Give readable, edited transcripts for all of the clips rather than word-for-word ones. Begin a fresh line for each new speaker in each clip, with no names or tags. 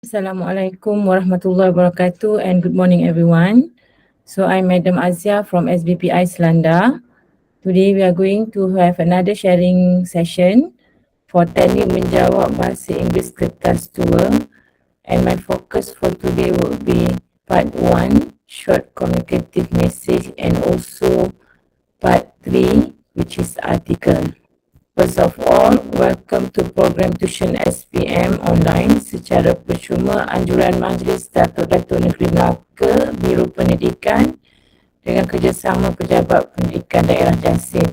Assalamualaikum warahmatullahi wabarakatuh and good morning everyone. So I'm Madam AZIAH from SBPI Selanda. Today we are going to have another sharing session for Teknik Menjawab Bahasa Inggeris Kertas 2, and my focus for today will be part 1, short communicative message, and also part 3, which is article. First of all, welcome to program Tuisyen SPM online secara percuma anjuran Majlis Datuk-Datuk Negeri Melaka, Biro Pendidikan dengan kerjasama Pejabat Pendidikan Daerah Jasin.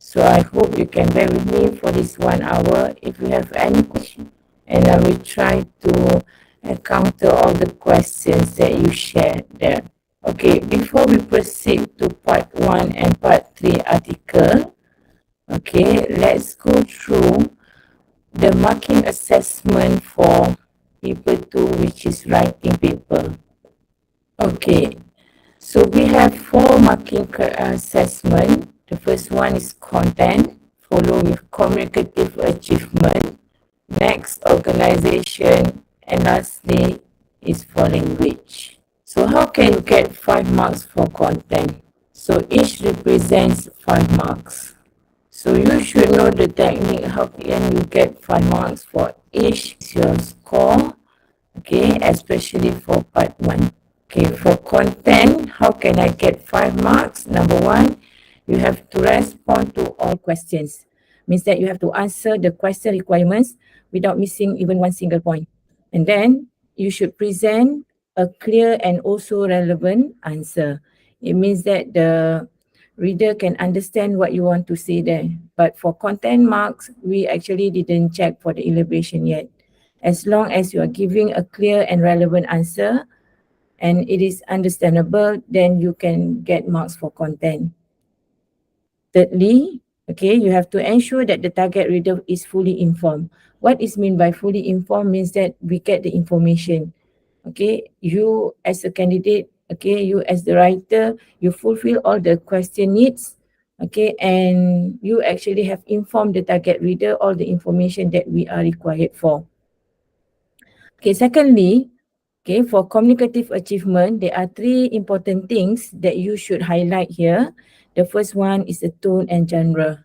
So I hope you can bear with me for this 1 hour. If you have any question, and I will try to counter all the questions that you shared there. Okay, before we proceed to part 1 and part 3 article, okay, let's go through the marking assessment for paper 2, which is writing paper. Okay, so we have 4 marking assessment. The first one is content, followed with communicative achievement, next organization, and lastly is for language. So how can you get 5 marks for content? So each represents 5 marks. So you should know the technique, how can you get 5 marks for each your score, okay, especially for part 1. Okay, for content, how can I get 5 marks? Number 1, you have to respond to all questions. Means that you have to answer the question requirements without missing even one single point. And then you should present a clear and also relevant answer. It means that the reader can understand what you want to say there. But for content marks, we actually didn't check for the elaboration yet. As long as you are giving a clear and relevant answer and it is understandable, then you can get marks for content. Thirdly, okay, you have to ensure that the target reader is fully informed. What is meant by fully informed means that we get the information. Okay, you as a candidate, okay, you as the writer, you fulfill all the question needs, okay, and you actually have informed the target reader all the information that we are required for. Okay, secondly, okay, for communicative achievement, there are 3 important things that you should highlight here. The first one is the tone and genre.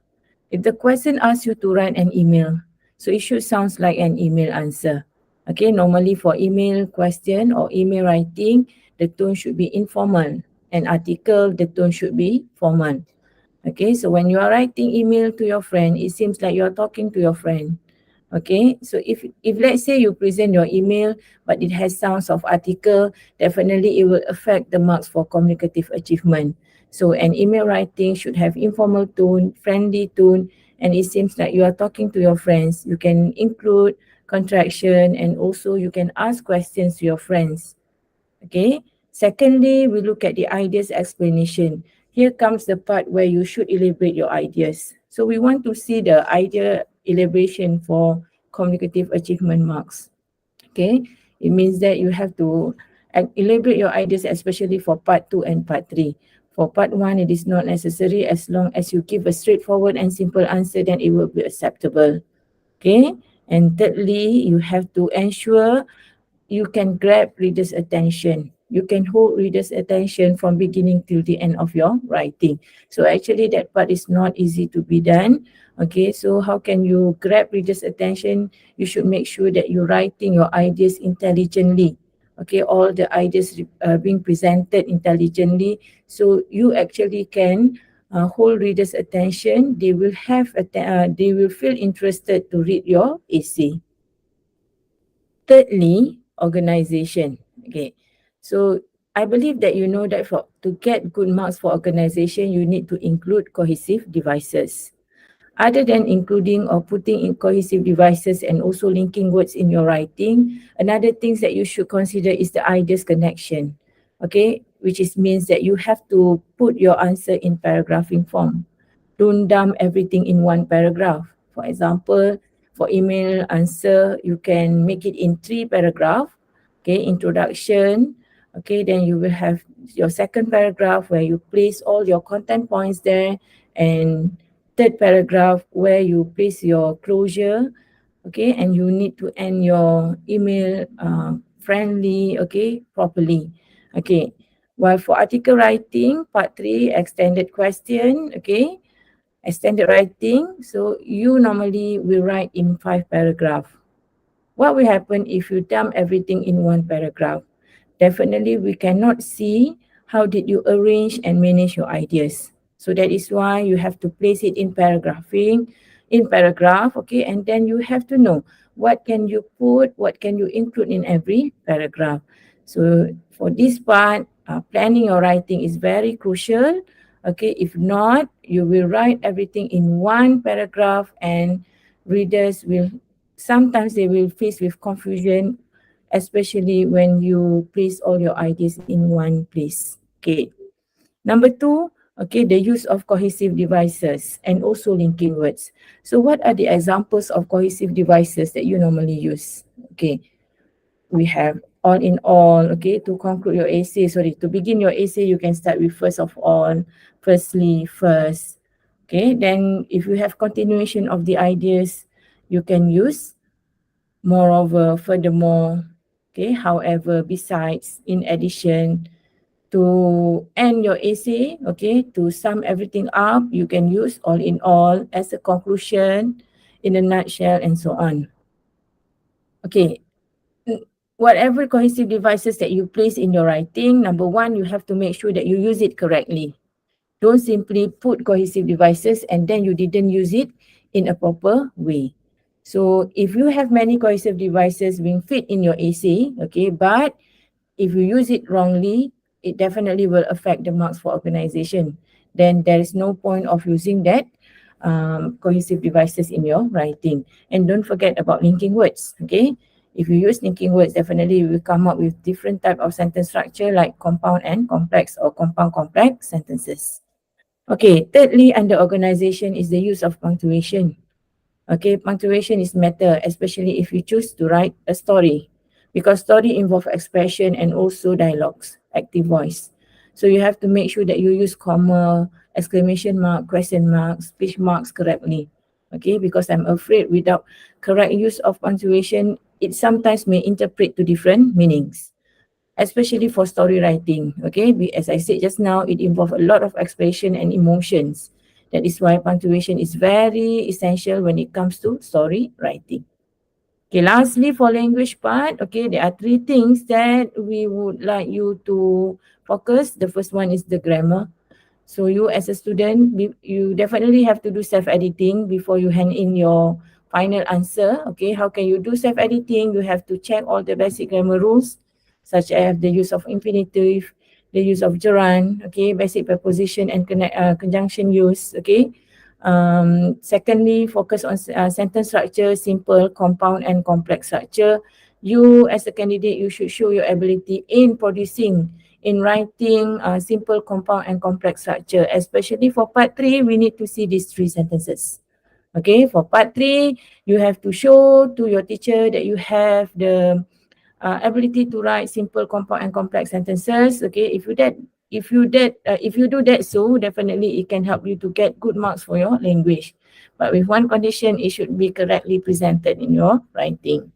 If the question asks you to write an email, so it should sound like an email answer. Okay, normally for email question or email writing, the tone should be informal. An article, the tone should be formal. Okay, so when you are writing email to your friend, it seems like you are talking to your friend. Okay, so if let's say you present your email, but it has sounds of article, definitely it will affect the marks for communicative achievement. So an email writing should have informal tone, friendly tone, and it seems like you are talking to your friends. You can include contraction and also you can ask questions to your friends. Okay. Secondly, we look at the ideas explanation. Here comes the part where you should elaborate your ideas. So we want to see the idea elaboration for communicative achievement marks. Okay. It means that you have to elaborate your ideas, especially for part 2 and part 3. For part 1, it is not necessary. As long as you give a straightforward and simple answer, then it will be acceptable. Okay. And thirdly, you have to ensure you can grab readers' attention. You can hold readers' attention from beginning till the end of your writing. So actually that part is not easy to be done. Okay, so how can you grab readers' attention? You should make sure that you're writing your ideas intelligently. Okay, all the ideas being presented intelligently. So you actually can hold readers' attention. They will feel interested to read your essay. Thirdly, organization. Okay, so I believe that you know that to get good marks for organization, you need to include cohesive devices. Other than including or putting in cohesive devices and also linking words in your writing, another thing that you should consider is the ideas connection. Okay, which means that you have to put your answer in paragraphing form. Don't dump everything in one paragraph. For example, for email answer, you can make it in 3 paragraphs. Okay, introduction. Okay, then you will have your second paragraph where you place all your content points there, and third paragraph where you place your closure. Okay, and you need to end your email friendly, okay, properly. Okay. While for article writing, part 3, extended question, okay, extended writing. So you normally will write in 5 paragraphs. What will happen if you dump everything in 1 paragraph? Definitely we cannot see how did you arrange and manage your ideas. So that is why you have to place it in paragraph, okay, and then you have to know what can you put, what can you include in every paragraph. So for this part, planning your writing is very crucial. Okay, if not, you will write everything in 1 paragraph and readers will sometimes they will face with confusion, especially when you place all your ideas in one place. Okay. Number 2, okay, the use of cohesive devices and also linking words. So what are the examples of cohesive devices that you normally use? Okay, we have all in all, okay, to conclude your essay, to begin your essay, you can start with first of all, firstly, first. Okay, then if you have continuation of the ideas, you can use moreover, furthermore, okay, however, besides, in addition, to end your essay, okay, to sum everything up, you can use all in all, as a conclusion, in a nutshell, and so on. Okay, whatever cohesive devices that you place in your writing, number 1, you have to make sure that you use it correctly. Don't simply put cohesive devices and then you didn't use it in a proper way. So if you have many cohesive devices being fit in your essay, okay, but if you use it wrongly, it definitely will affect the marks for organization. Then there is no point of using that cohesive devices in your writing. And don't forget about linking words, okay? If you use linking words, definitely you will come up with different type of sentence structure like compound and complex or compound complex sentences. Okay, thirdly, under organization is the use of punctuation. Okay, punctuation is matter, especially if you choose to write a story, because story involve expression and also dialogues, active voice. So you have to make sure that you use comma, exclamation mark, question mark, speech marks correctly. Okay, because I'm afraid without correct use of punctuation, it sometimes may interpret to different meanings, especially for story writing. Okay, as I said just now, it involves a lot of expression and emotions. That is why punctuation is very essential when it comes to story writing. Okay, lastly, for language part, okay, there are 3 things that we would like you to focus. The first one is the grammar. So you as a student, you definitely have to do self-editing before you hand in your final answer. Okay, how can you do self-editing? You have to check all the basic grammar rules, such as the use of infinitive, the use of gerund, okay, basic preposition and conjunction use, okay. Secondly, focus on sentence structure, simple, compound and complex structure. You as a candidate, you should show your ability in producing, in writing simple, compound and complex structure. Especially for part 3, we need to see these 3 sentences. Okay, for part 3, you have to show to your teacher that you have the ability to write simple, compound and complex sentences. Okay, if you do that, so definitely it can help you to get good marks for your language. But with one condition, it should be correctly presented in your writing.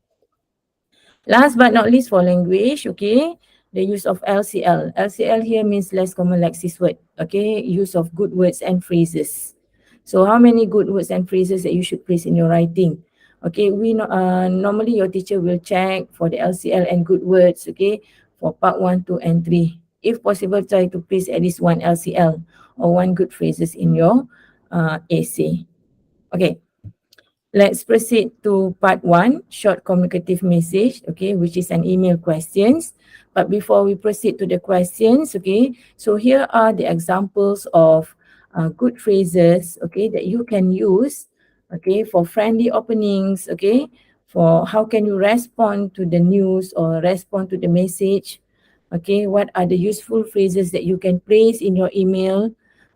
Last but not least, for language, okay, the use of LCL. LCL here means less common lexis word, okay, use of good words and phrases. So how many good words and phrases that you should place in your writing? Okay, normally your teacher will check for the LCL and good words, okay, for part 1, 2 and 3. If possible, try to place at least 1 LCL or 1 good phrases in your essay. Okay. Let's proceed to part 1, short communicative message, okay, which is an email questions. But before we proceed to the questions, okay, so here are the examples of good phrases, okay, that you can use, okay, for friendly openings, okay, for how can you respond to the news or respond to the message, okay, what are the useful phrases that you can place in your email.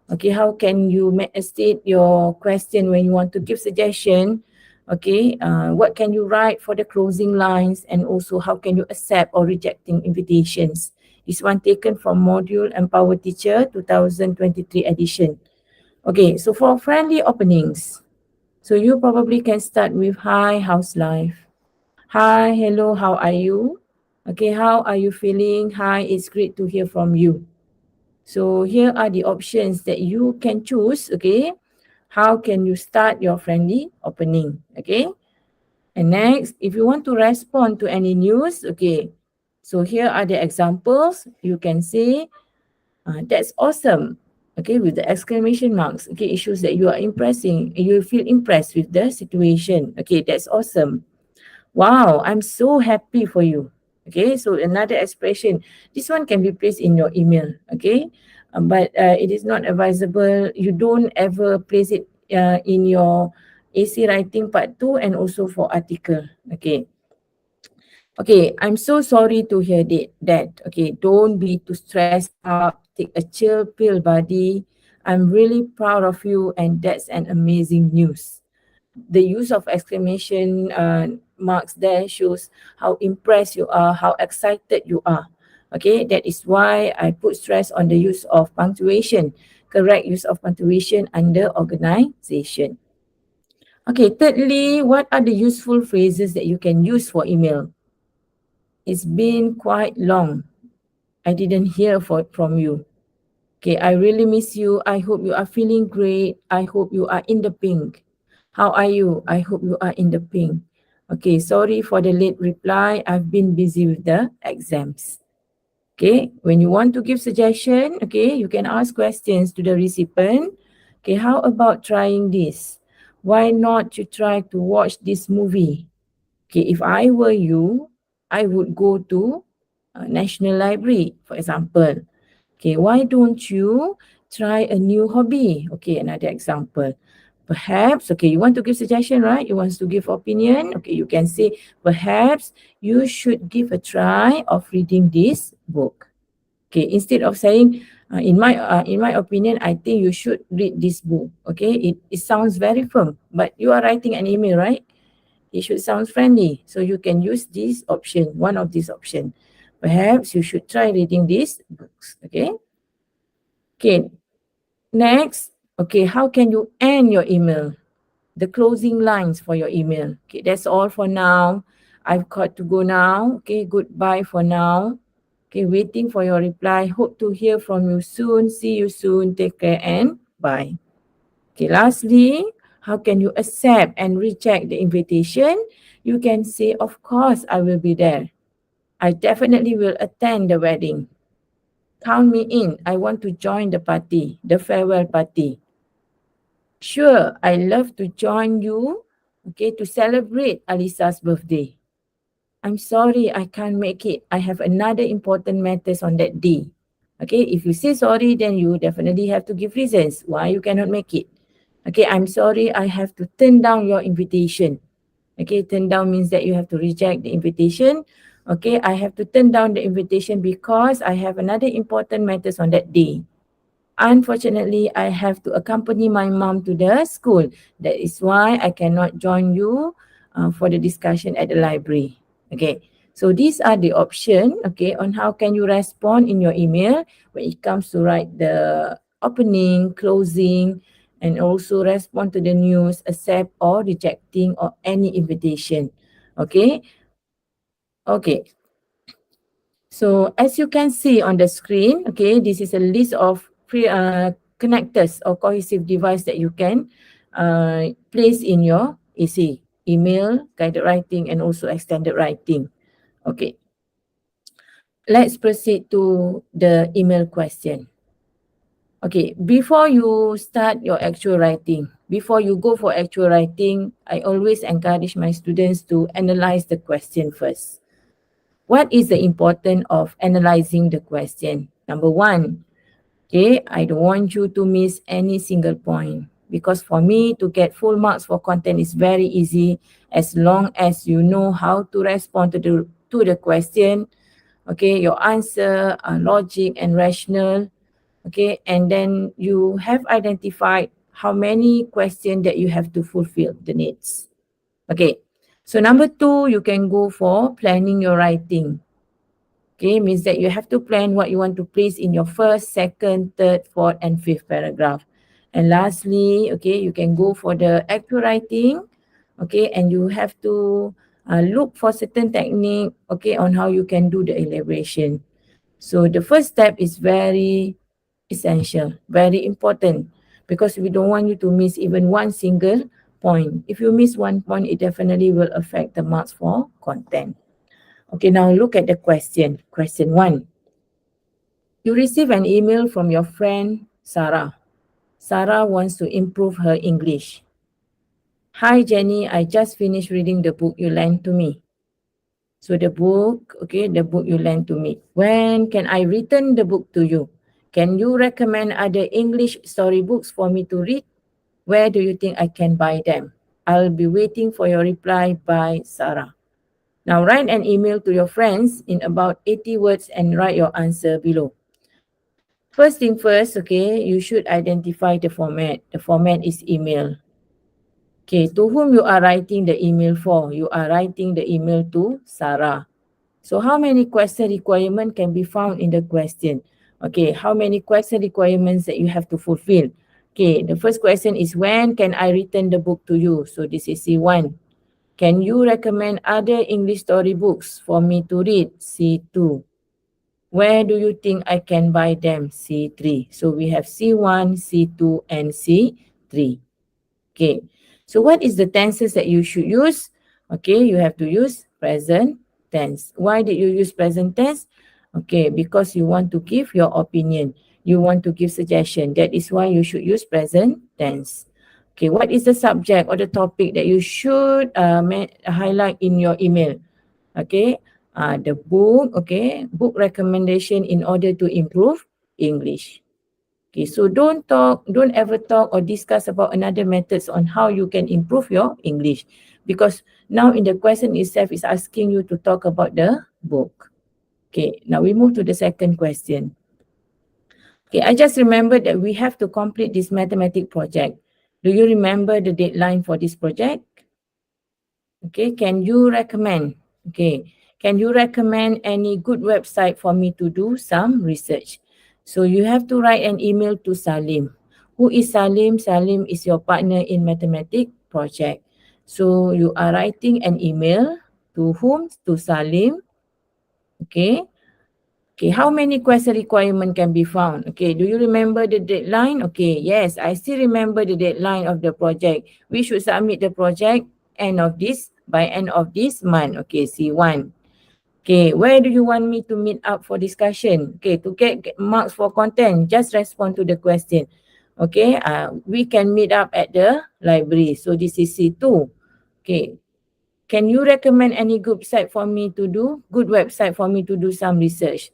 Okay, how can you state your question when you want to give suggestion? Okay, what can you write for the closing lines, and also how can you accept or rejecting invitations? This one taken from module Empower Teacher 2023 edition. Okay, so for friendly openings, so you probably can start with hi, how's life? Hi, hello, how are you? Okay, how are you feeling? Hi, it's great to hear from you. So here are the options that you can choose. Okay, how can you start your friendly opening? Okay, and next, if you want to respond to any news, okay, so here are the examples. You can say, that's awesome. Okay, with the exclamation marks. Okay, it shows that you are impressing. You feel impressed with the situation. Okay, that's awesome. Wow, I'm so happy for you. Okay, so another expression. This one can be placed in your email. Okay, but it is not advisable. You don't ever place it in your AC writing part 2 and also for article. Okay. Okay, I'm so sorry to hear that. Okay, don't be too stressed out. Take a chill pill, buddy. I'm really proud of you, and that's an amazing news. The use of exclamation marks there shows how impressed you are, how excited you are. Okay, that is why I put stress on the use of punctuation, correct use of punctuation under organization. Okay, thirdly, what are the useful phrases that you can use for email? It's been quite long. I didn't hear from you. Okay, I really miss you. I hope you are feeling great. I hope you are in the pink. How are you? I hope you are in the pink. Okay, sorry for the late reply. I've been busy with the exams. Okay, when you want to give suggestion, okay, you can ask questions to the recipient. Okay, how about trying this? Why not you try to watch this movie? Okay, if I were you, I would go to National Library, for example. Okay, why don't you try a new hobby? Okay, another example. Perhaps, okay, you want to give suggestion, right? You want to give opinion. Okay, you can say, perhaps you should give a try of reading this book. Okay, instead of saying, in my opinion, I think you should read this book. Okay, it sounds very firm, but you are writing an email, right? It should sound friendly. So you can use this option, one of these options. Perhaps you should try reading these books. Okay. Okay. Next. Okay. How can you end your email? The closing lines for your email. Okay. That's all for now. I've got to go now. Okay. Goodbye for now. Okay. Waiting for your reply. Hope to hear from you soon. See you soon. Take care and bye. Okay, lastly, how can you accept and reject the invitation? You can say, of course, I will be there. I definitely will attend the wedding. Count me in. I want to join the party, the farewell party. Sure, I love to join you, okay, to celebrate Alisa's birthday. I'm sorry, I can't make it. I have another important matters on that day. Okay, if you say sorry, then you definitely have to give reasons why you cannot make it. Okay, I'm sorry, I have to turn down your invitation. Okay, turn down means that you have to reject the invitation. Okay, I have to turn down the invitation because I have another important matters on that day. Unfortunately, I have to accompany my mom to the school. That is why I cannot join you for the discussion at the library. Okay, so these are the options, okay, on how can you respond in your email when it comes to write the opening, closing, and also respond to the news, accept or rejecting or any invitation. Okay, okay. So as you can see on the screen, okay, this is a list of connectors or cohesive device that you can place in your AC, email, guided writing, and also extended writing. Okay, let's proceed to the email question. Okay, before you start your actual writing, before you go for actual writing, I always encourage my students to analyze the question first. What is the importance of analyzing the question? Number one, okay, I don't want you to miss any single point because for me to get full marks for content is very easy as long as you know how to respond to the question. Okay, your answer are logic and rational. Okay, and then you have identified how many questions that you have to fulfill the needs. Okay, so number two, you can go for planning your writing. Okay, means that you have to plan what you want to place in your first, second, third, fourth, and fifth paragraph. And lastly, okay, you can go for the actual writing. Okay, and you have to look for certain technique, okay, on how you can do the elaboration. So the first step is very essential, very important, because we don't want you to miss even one single point. If you miss one point, it definitely will affect the marks for content. Okay, now look at the question. Question 1. You receive an email from your friend Sarah. Sarah wants to improve her English. Hi Jenny, I just finished reading the book you lent to me. So the book, okay, the book you lent to me. When can I return the book to you? Can you recommend other English storybooks for me to read? Where do you think I can buy them? I'll be waiting for your reply by Sarah. Now write an email to your friends in about 80 words and write your answer below. First thing first, okay, you should identify the format. The format is email. Okay, to whom you are writing the email for? You are writing the email to Sarah. So how many question requirement can be found in the question? Okay, how many question requirements that you have to fulfill? Okay, the first question is when can I return the book to you? So this is C1. Can you recommend other English storybooks for me to read? C2. Where do you think I can buy them? C3. So we have C1, C2 and C3. Okay, so what is the tenses that you should use? Okay, you have to use present tense. Why did you use present tense? Okay, because you want to give your opinion. You want to give suggestion. That is why you should use present tense. Okay, what is the subject or the topic that you should highlight in your email? Okay, the book, okay, book recommendation in order to improve English. Okay, so don't ever talk or discuss about another methods on how you can improve your English, because now in the question itself is asking you to talk about the book. Okay, now we move to the second question. Okay, I just remembered that we have to complete this mathematics project. Do you remember the deadline for this project? Okay, can you recommend? Okay, can you recommend any good website for me to do some research? So you have to write an email to Salim. Who is Salim? Salim is your partner in mathematics project. So you are writing an email to whom? To Salim. Okay. Okay, how many question requirement can be found? Okay, do you remember the deadline? Okay, yes, I still remember the deadline of the project. We should submit the project by end of this month. Okay, C1. Okay, where do you want me to meet up for discussion? Okay, to get marks for content, just respond to the question. Okay, we can meet up at the library. So this is C2. Okay, can you recommend any good website for me to do some research?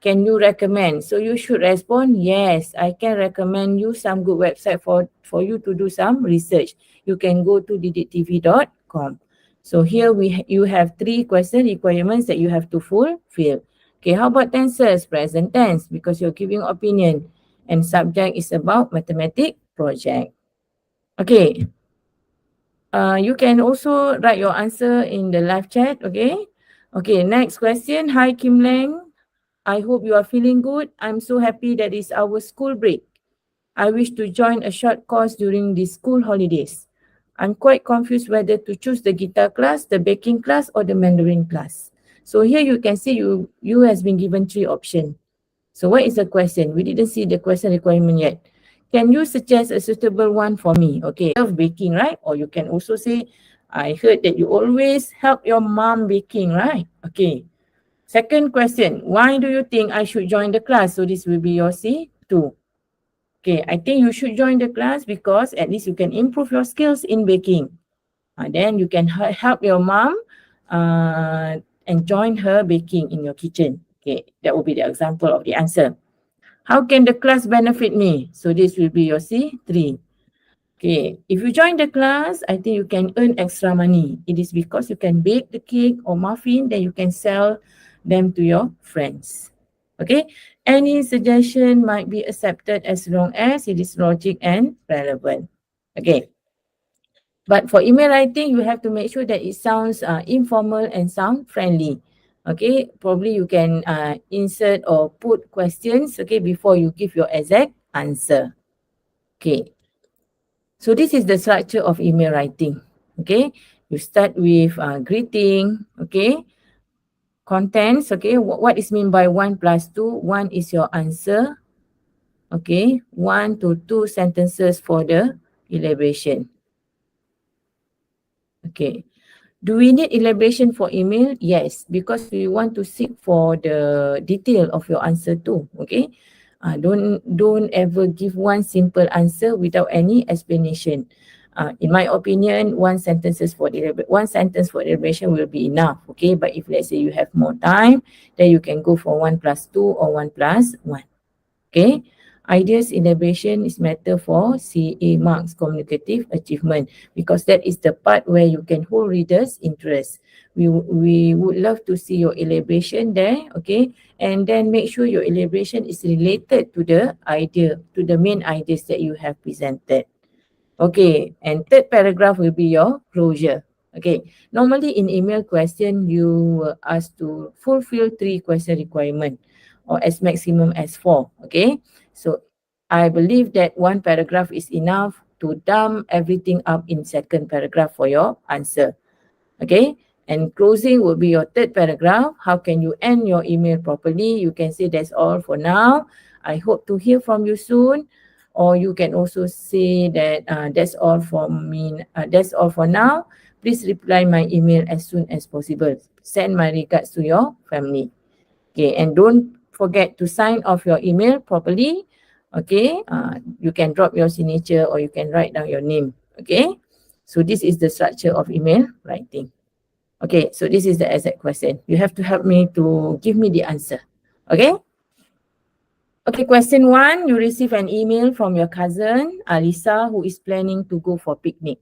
Can you recommend? So you should respond, yes, I can recommend you some good website for you to do some research. You can go to didiktv.com. So here you have 3 question requirements that you have to fulfill. Okay, how about tenses? Present tense, because you're giving opinion. And subject is about mathematics project. Okay. You can also write your answer in the live chat, okay? Okay, next question. Hi, Kim Leng. I hope you are feeling good. I'm so happy that it's our school break. I wish to join a short course during the school holidays. I'm quite confused whether to choose the guitar class, the baking class, or the Mandarin class. So here you can see you has been given 3 options. So what is the question? We didn't see the question requirement yet. Can you suggest a suitable one for me? Okay, love baking, right? Or you can also say, I heard that you always help your mom baking, right? Okay. Second question, why do you think I should join the class? So this will be your C2. Okay, I think you should join the class because at least you can improve your skills in baking. Then you can help your mom and join her baking in your kitchen. Okay, that will be the example of the answer. How can the class benefit me? So this will be your C3. Okay, if you join the class, I think you can earn extra money. It is because you can bake the cake or muffin, then you can sell them to your friends. Okay, any suggestion might be accepted as long as it is logic and relevant. Okay, but for email writing, you have to make sure that it sounds informal and sound friendly. Okay, probably you can insert or put questions, okay, before you give your exact answer. Okay, so this is the structure of email writing. Okay, You start with greeting, okay? Contents, okay? What is mean by 1 plus 2? 1 is your answer, okay? 1 to 2 sentences for the elaboration. Okay. Do we need elaboration for email? Yes, because we want to seek for the detail of your answer too. Okay. Don't ever give one simple answer without any explanation. In my opinion, one sentence for elaboration will be enough. Okay. But if let's say you have more time, then you can go for 1 plus 2 or 1 plus 1. Okay. Ideas elaboration is matter for CA marks, communicative achievement, because that is the part where you can hold readers' interest. We would love to see your elaboration there, okay? And then make sure your elaboration is related to the idea, to the main ideas that you have presented. Okay, and third paragraph will be your closure. Okay, normally in email question, you were asked to fulfill 3 question requirement or as maximum as 4. Okay, so I believe that 1 paragraph is enough to dump everything up in second paragraph for your answer. Okay, and closing will be your third paragraph. How can you end your email properly? You can say that's all for now. I hope to hear from you soon. Or you can also say that that's all for me. That's all for now. Please reply my email as soon as possible. Send my regards to your family. Okay, and don't forget to sign off your email properly. Okay, you can drop your signature or you can write down your name. Okay, so this is the structure of email writing. Okay, so this is the exact question. You have to help me to give me the answer. Okay. Okay, question 1, you receive an email from your cousin, Alisa, who is planning to go for picnic.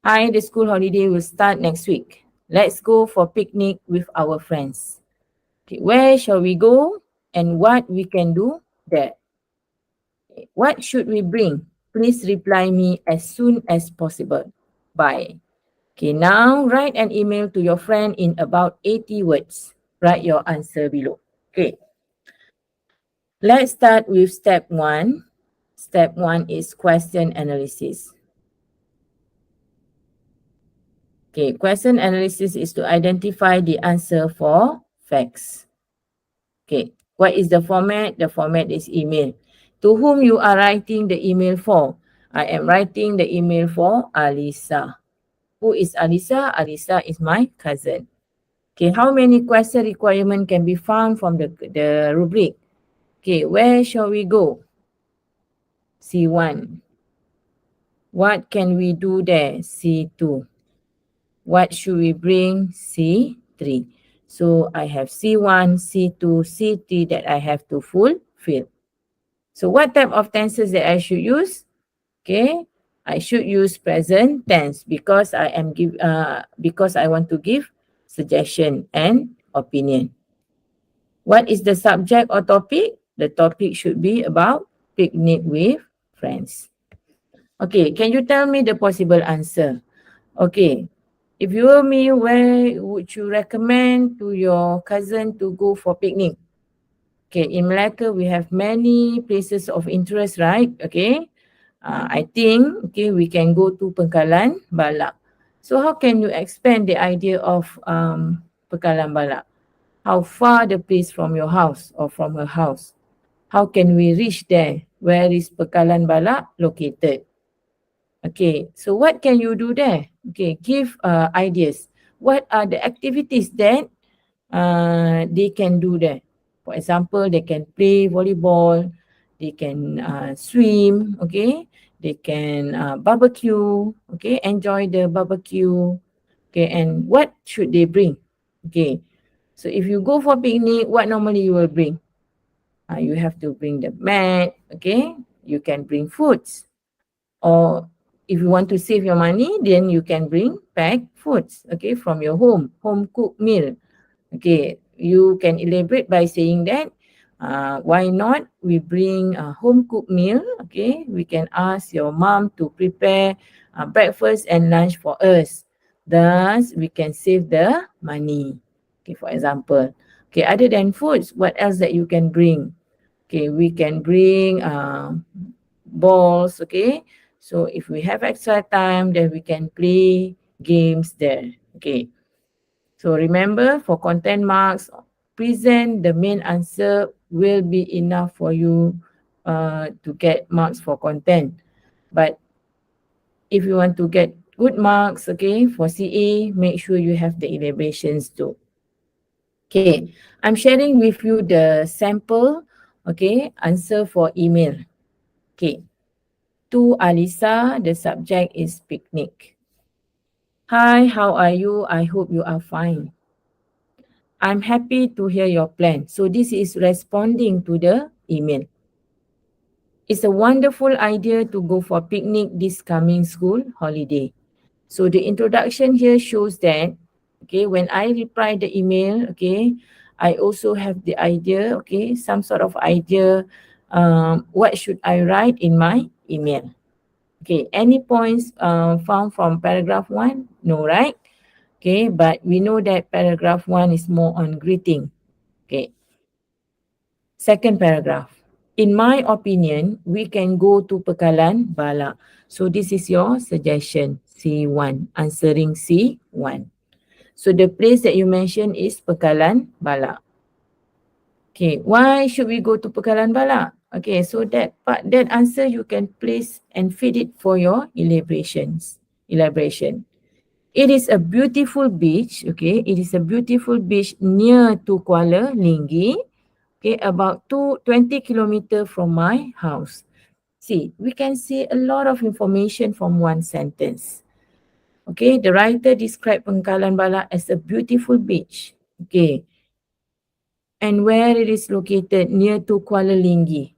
Hi, the school holiday will start next week. Let's go for picnic with our friends. Okay, where shall we go and what we can do there? Okay, what should we bring? Please reply me as soon as possible. Bye. Okay, now write an email to your friend in about 80 words. Write your answer below. Okay. Let's start with step 1. Step 1 is question analysis. Okay, question analysis is to identify the answer for facts. Okay, what is the format? The format is email. To whom you are writing the email for? I am writing the email for Alisa. Who is Alisa? Alisa is my cousin. Okay, how many question requirement can be found from the rubric? Okay, where shall we go? C1. What can we do there? C2. What should we bring? C3. So I have C1, C2, C3 that I have to fulfill. So what type of tenses that I should use? Okay, I should use present tense because I want to give suggestion and opinion. What is the subject or topic? The topic should be about picnic with friends. Okay, can you tell me the possible answer? Okay, if you were me, where would you recommend to your cousin to go for picnic? Okay, in Melaka, we have many places of interest, right? Okay, I think, okay, we can go to Pengkalan Balak. So how can you expand the idea of Pengkalan Balak? How far the place from your house or from her house? How can we reach there? Where is Pengkalan Balak located? Okay, so what can you do there? Okay, give ideas. What are the activities that they can do there? For example, they can play volleyball, they can swim, okay? They can barbecue, okay? Enjoy the barbecue, okay? And what should they bring? Okay, so if you go for picnic, what normally you will bring? You have to bring the mat, okay? You can bring foods. Or if you want to save your money, then you can bring packed foods, okay, from your home cooked meal. Okay, you can elaborate by saying that why not we bring a home cooked meal, okay? We can ask your mom to prepare breakfast and lunch for us. Thus, we can save the money. Okay, for example. Okay, other than foods, what else that you can bring? Okay, we can bring balls, okay? So if we have extra time, then we can play games there. Okay. So remember, for content marks, present the main answer will be enough for you to get marks for content. But if you want to get good marks, okay, for CA, make sure you have the elaborations too. Okay, I'm sharing with you the sample, okay, answer for email. Okay, to Alisa, the subject is picnic. Hi, how are you? I hope you are fine. I'm happy to hear your plan. So this is responding to the email. It's a wonderful idea to go for picnic this coming school holiday. So the introduction here shows that, okay, when I reply the email, okay, I also have the idea, okay, some sort of idea, what should I write in my email. Okay, any points found from paragraph 1? No, right? Okay, but we know that paragraph 1 is more on greeting. Okay, second paragraph. In my opinion, we can go to Pekalan Bala. So this is your suggestion, C1, answering C1. So the place that you mentioned is Pekalan Bala. Okay, why should we go to Pekalan Bala? Okay, so that part, that answer you can place and feed it for your elaboration. It is a beautiful beach, okay, it is a beautiful beach near to Kuala Linggi, okay, about 20 kilometers from my house. See, we can see a lot of information from one sentence. Okay, the writer described Pangkalan Bala as a beautiful beach. Okay, and where it is located near to Kuala Linggi.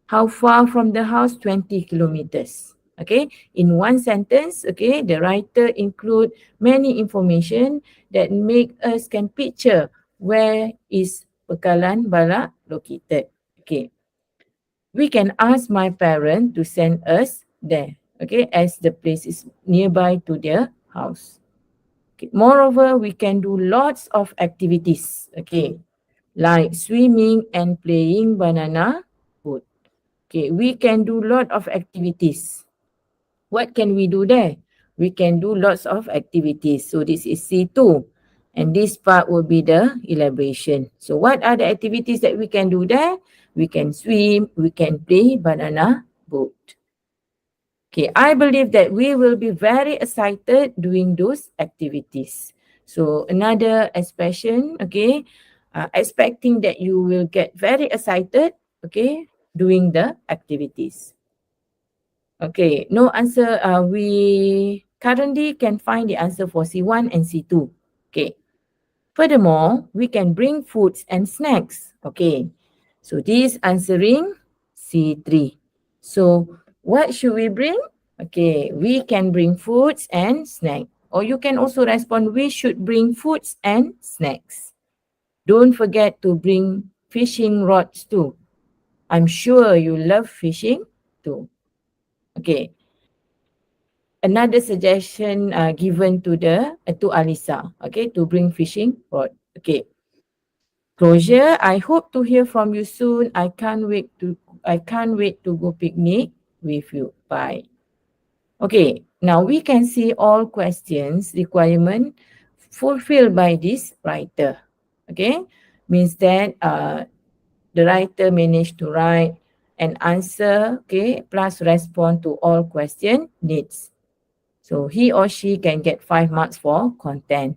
How far from the house? 20 kilometers. Okay, in one sentence, okay, the writer include many information that make us can picture where is Pangkalan Bala located. Okay, we can ask my parent to send us there, okay, as the place is nearby to their house. Okay. Moreover, we can do lots of activities, okay, like swimming and playing banana boat. Okay, we can do lot of activities. What can we do there? We can do lots of activities. So this is C2. And this part will be the elaboration. So what are the activities that we can do there? We can swim, we can play banana boat. Okay, I believe that we will be very excited doing those activities. So another expression, okay, expecting that you will get very excited, okay, doing the activities. Okay, no answer. We currently can find the answer for C1 and C2. Okay. Furthermore, we can bring foods and snacks. Okay. So this answering C3. So what should we bring? Okay, we can bring foods and snacks. Or you can also respond, we should bring foods and snacks. Don't forget to bring fishing rods too. I'm sure you love fishing too. Okay. Another suggestion given to Alisa, okay, to bring fishing rod. Okay. Closure. I hope to hear from you soon. I can't wait to go picnic with you. Bye. Okay. Now we can see all questions requirement fulfilled by this writer. Okay. Means that the writer managed to write an answer, okay, plus respond to all question needs. So he or she can get 5 marks for content.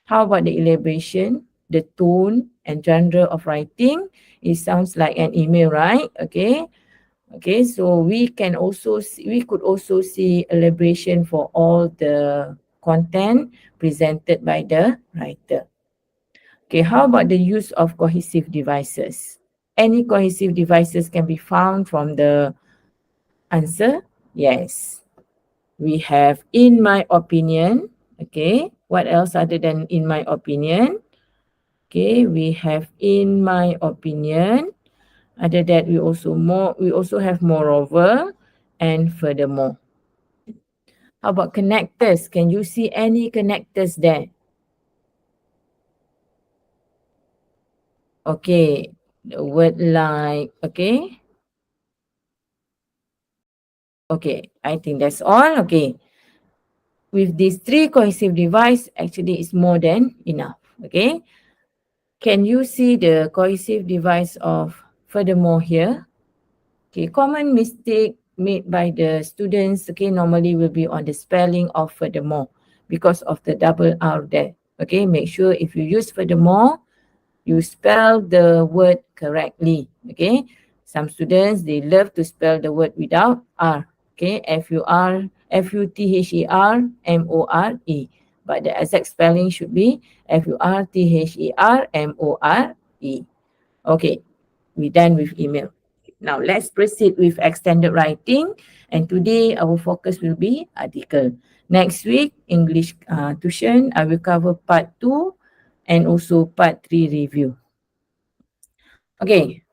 How about the elaboration, the tone and genre of writing? It sounds like an email, right? Okay. Okay, so we could also see elaboration for all the content presented by the writer. Okay, how about the use of cohesive devices? Any cohesive devices can be found from the answer? Yes. We have in my opinion. Okay, what else other than in my opinion? Okay, we have in my opinion. Other that we also have moreover and furthermore. How about connectors? Can you see any connectors there? Okay, the word like, okay. Okay, I think that's all. Okay. with these 3 cohesive device, actually is more than enough. Okay. Can you see the cohesive device of furthermore here? Okay, common mistake made by the students, okay, normally will be on the spelling of furthermore because of the double R there. Okay, make sure if you use furthermore, you spell the word correctly. Okay, some students, they love to spell the word without R. Okay, Furthermore. But the exact spelling should be Furthermore. Okay, we're done with email. Now let's proceed with extended writing. And today our focus will be article. Next week, English tuition, I will cover part 2 and also part 3 review. Okay.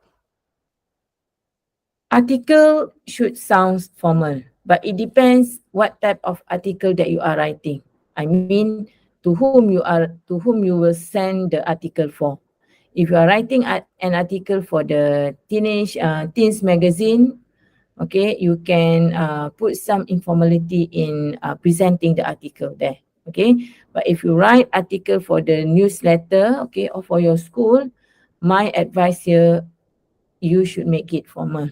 Article should sound formal, but it depends what type of article that you are writing. I mean, to whom you will send the article for. If you are writing an article for the teens magazine, okay, you can put some informality in presenting the article there. Okay, but if you write article for the newsletter, okay, or for your school, my advice here, you should make it formal.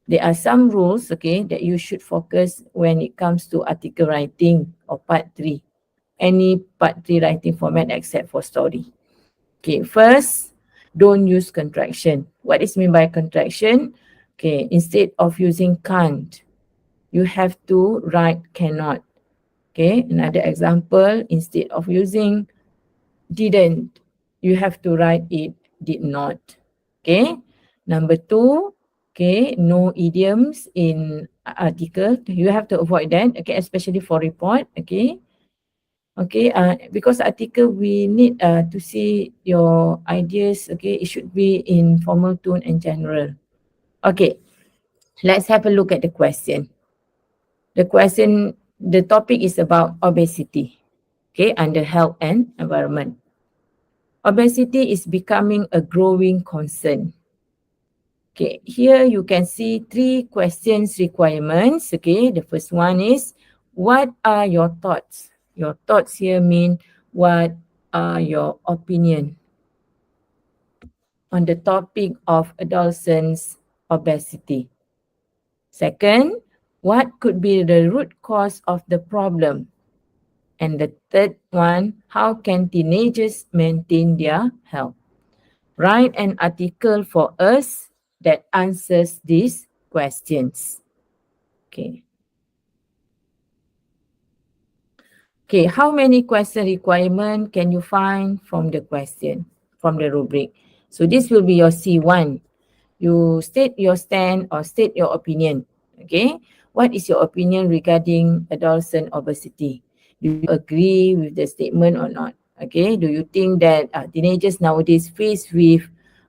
There are some rules, okay, that you should focus when it comes to article writing or part 3. Any part 3 writing format except for story. Okay, first, don't use contraction. What is meant by contraction? Okay, instead of using can't, you have to write cannot. Okay, another example, instead of using didn't, you have to write it did not. Okay, number 2, okay, no idioms in article. You have to avoid that, okay, especially for report, okay. Okay, because article we need to see your ideas, okay, it should be in formal tone and general. Okay, let's have a look at the question. The topic is about obesity, okay, under health and environment. Obesity is becoming a growing concern. Okay, here you can see 3 questions requirements. Okay, the first one is, what are your thoughts? Your thoughts here mean, what are your opinion on the topic of adolescents obesity? Second, what could be the root cause of the problem? And the third one, how can teenagers maintain their health? Write an article for us that answers these questions. Okay. Okay, how many question requirement can you find from the question, from the rubric? So this will be your C1. You state your stand or state your opinion. Okay, what is your opinion regarding adolescent obesity? Do you agree with the statement or not? Okay, do you think that teenagers nowadays face with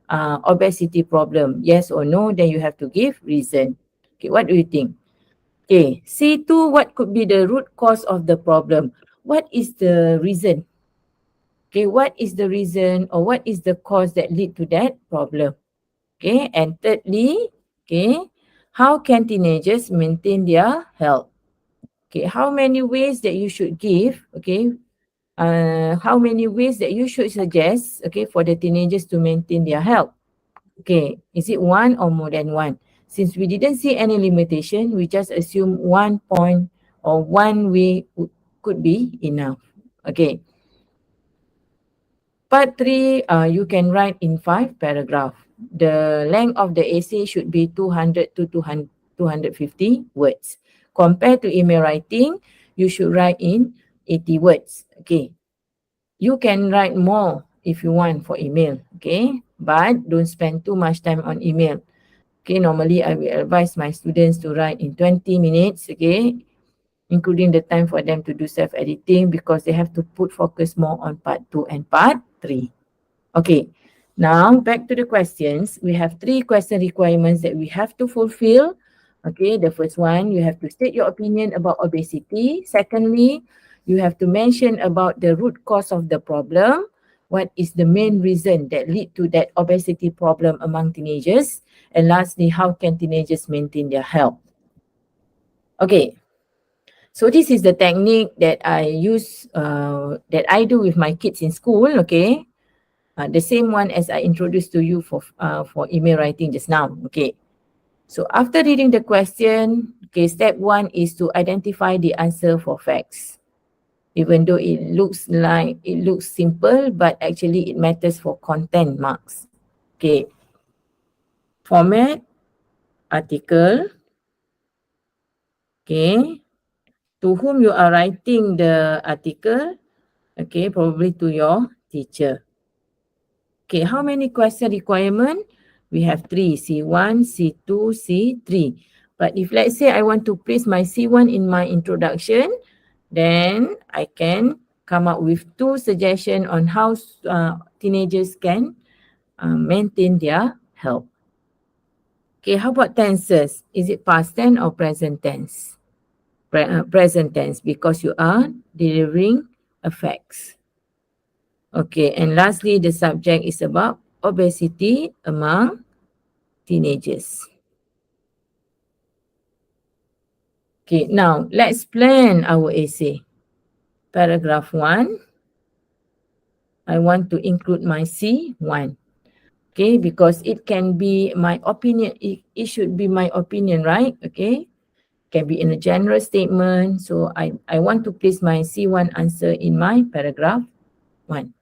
obesity problem? Yes or no? Then you have to give reason. Okay, what do you think? Okay, C2, what could be the root cause of the problem? What is the reason? Okay, what is the reason or what is the cause that lead to that problem? Okay, and thirdly, okay, how can teenagers maintain their health? Okay, how many ways that you should give, okay, how many ways that you should suggest, okay, for the teenagers to maintain their health? Okay, is it one or more than one? Since we didn't see any limitation, we just assume 1 point or 1 way could be enough. Okay. Part 3, you can write in 5 paragraphs. The length of the essay should be 200 to 250 words. Compared to email writing, you should write in 80 words. Okay. You can write more if you want for email. Okay. But don't spend too much time on email. Okay. Normally, I will advise my students to write in 20 minutes. Okay. Including the time for them to do self-editing because they have to put focus more on part 2 and part 3. Okay, now back to the questions. We have 3 question requirements that we have to fulfill. Okay, the first one, you have to state your opinion about obesity. Secondly, you have to mention about the root cause of the problem. What is the main reason that lead to that obesity problem among teenagers? And lastly, how can teenagers maintain their health? Okay. So this is the technique that I use, that I do with my kids in school, okay? The same one as I introduced to you for email writing just now, okay? So after reading the question, okay, step 1 is to identify the answer for facts. Even though it looks simple, but actually it matters for content marks. Okay. Format, article. Okay. To whom you are writing the article? Okay, probably to your teacher. Okay, how many question requirement? We have 3, C1, C2, C3. But if let's say I want to place my C1 in my introduction, then I can come up with 2 suggestions on how teenagers can maintain their health. Okay, how about tenses? Is it past tense or present tense? Present tense, because you are delivering effects. Okay, and lastly, the subject is about obesity among teenagers. Okay, now let's plan our essay. Paragraph 1, I want to include my C1. Okay, because it can be my opinion, it should be my opinion, right? Okay, can be in a general statement. So I want to place my C1 answer in my paragraph 1.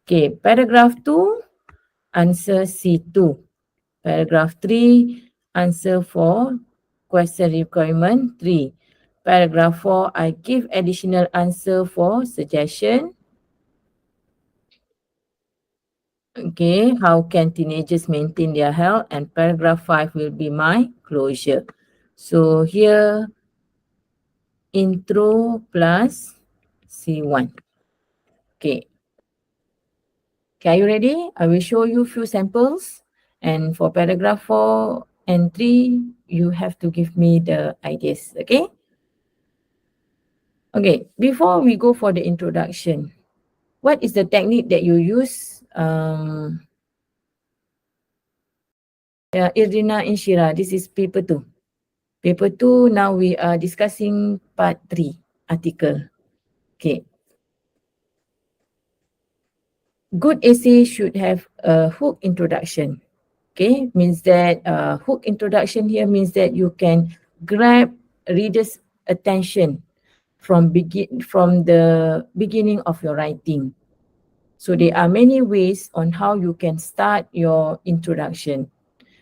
Okay, paragraph 2, answer C2. Paragraph 3, answer for question requirement 3. Paragraph 4, I give additional answer for suggestion. Okay, how can teenagers maintain their health? And paragraph 5 will be my closure. So here, intro plus C1. Okay. Okay, are you ready? I will show you few samples. And for paragraph 4 and 3, you have to give me the ideas, okay? Okay, before we go for the introduction, what is the technique that you use? Irina and Shira, this is paper 2. Paper 2, now we are discussing part 3, article. Okay. Good essay should have a hook introduction. Okay, means that hook introduction here means that you can grab reader's attention from the beginning of your writing. So there are many ways on how you can start your introduction.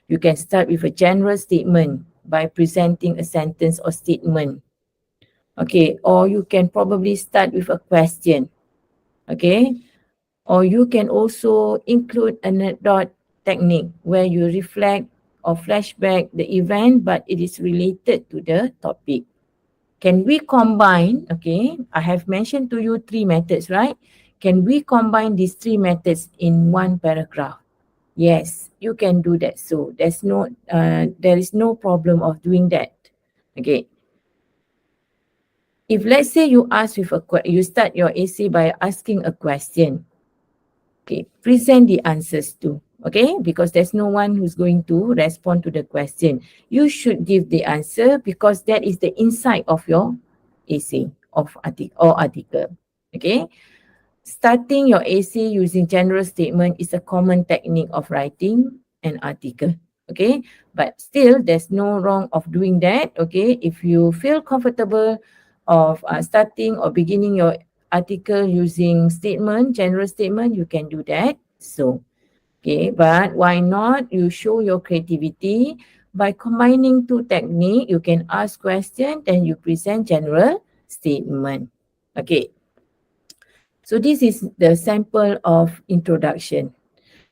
You can start with a general statement by presenting a sentence or statement. Okay, or you can probably start with a question. Okay, or you can also include anecdote technique where you reflect or flashback the event, but it is related to the topic. Can we combine, okay, I have mentioned to you 3 methods, right? Can we combine these 3 methods in one paragraph? Yes, you can do that. So there is no problem of doing that. Okay. If let's say you start your essay by asking a question. Okay, present the answers too. Okay, because there's no one who's going to respond to the question. You should give the answer because that is the insight of your essay or article. Okay, starting your essay using general statement is a common technique of writing an article. Okay, but still there's no wrong of doing that. Okay, if you feel comfortable of starting or beginning your article using general statement, you can do that. So, okay, but why not you show your creativity by combining 2 techniques? You can ask question, then you present general statement. Okay. So this is the sample of introduction.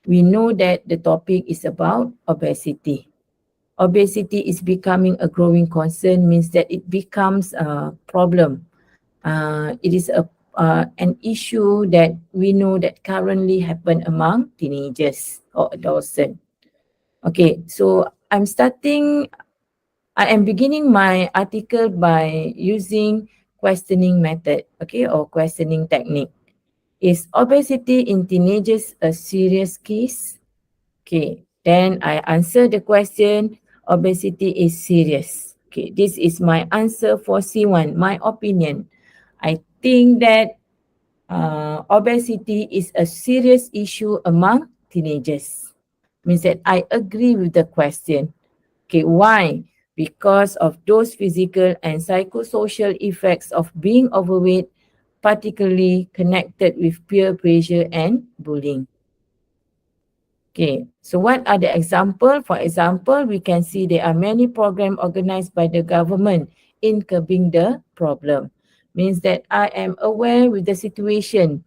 We know that the topic is about obesity. Obesity is becoming a growing concern, means that it becomes a problem. It is an issue that we know that currently happen among teenagers or adolescents. Okay, so I am beginning my article by using questioning method, okay, or questioning technique. Is obesity in teenagers a serious case? Okay, then I answer the question, obesity is serious. Okay, this is my answer for C1. My opinion, I think that obesity is a serious issue among teenagers. Means that I agree with the question. Okay, why? Because of those physical and psychosocial effects of being overweight, particularly connected with peer pressure and bullying. Okay, so what are the example? For example, we can see there are many programs organized by the government in curbing the problem. Means that I am aware with the situation.